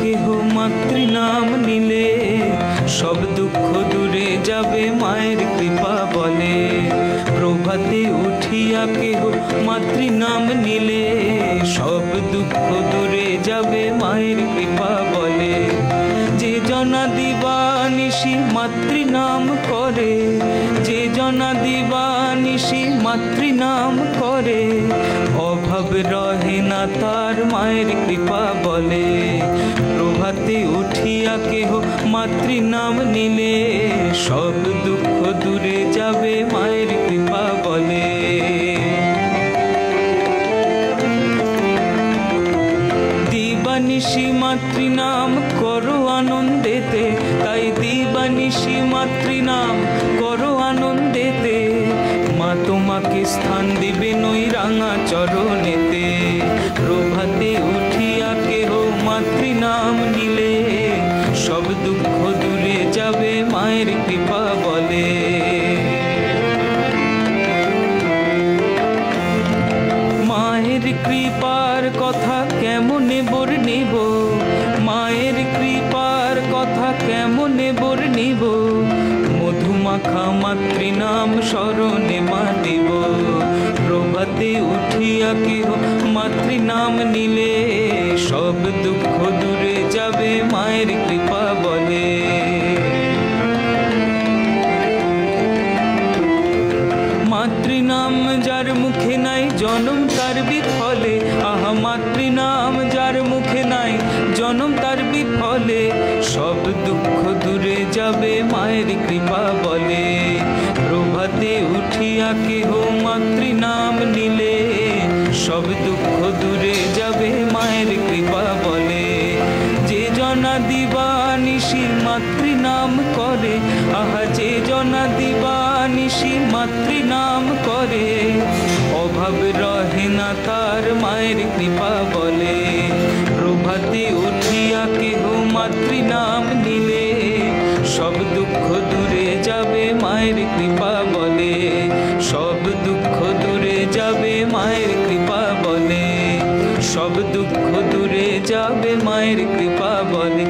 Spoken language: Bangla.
কেহ মাতৃ নাম নিলে সব দুঃখ দূরে যাবে মায়ের কৃপা বলে। প্রভাতে উঠিয়া কেহ মাতৃ নাম নিলে সব দুঃখ দূরে যাবে মায়ের কৃপা বলে। যে জনা দিবানিশি মাতৃ নাম করে, যে জনা দিবানিশি মাতৃ নাম করে, অভাব রহে না তার মায়ের কৃপা বলে। প্রভাতে উঠিয়া কেহ মাতৃ নাম নিলে সব দুঃখ দূরে যাবে মায়ের কৃপা বলে। দিবানিশি মাতৃ নাম করো আনন্দেতে, তাই দিবানিশি মাতৃ নাম করো আনন্দেতে। মা তোমাকে স্থান দিবেন ওই রাঙা চরণেতে। প্রভাতে উঠিয়া কেহ মাতৃ নাম নিলে সব দুঃখ দূরে যাবে মায়ের কৃপা বলে। মায়ের কৃপার কথা কেমনে বর্ণিব, মায়ের কৃপার কথা কেমনে বর্ণিব। মধুমাখা মাতৃ নাম স্মরণে মা দিব। প্রভাতে উঠিয়া কেহ মাতৃ নাম নিলে সব দুঃখ দূরে যাবে মায়ের কৃপা বলে। মাতৃ নাম যার মুখে নাই জনম তার বিফলে, আহা মাতৃ নাম যার মুখে নাই জনম তার বিফলে। সব দুঃখ দূরে যাবে মায়ের কৃপা বলে। প্রভাতে উঠিয়া কেহ মাতৃ নাম নিলে সব দুঃখ দূরে যাবে মায়ের কৃপা বলে। যে জনা দিবানিশি মাতৃ নাম করে, আহা যে জনা দিবানিশি মাতৃ নাম করে, অভাব রহে না তার মায়ের কৃপা বলে। প্রভাতে উঠিয়া কেহ মাতৃ নাম নিলে সব দুঃখ দূরে যাবে মায়ের কৃপা বলে। সব দুঃখ দূরে যাবে মায়ের কৃপা বলে। সব দুঃখ দূরে যাবে মায়ের কৃপা বলে।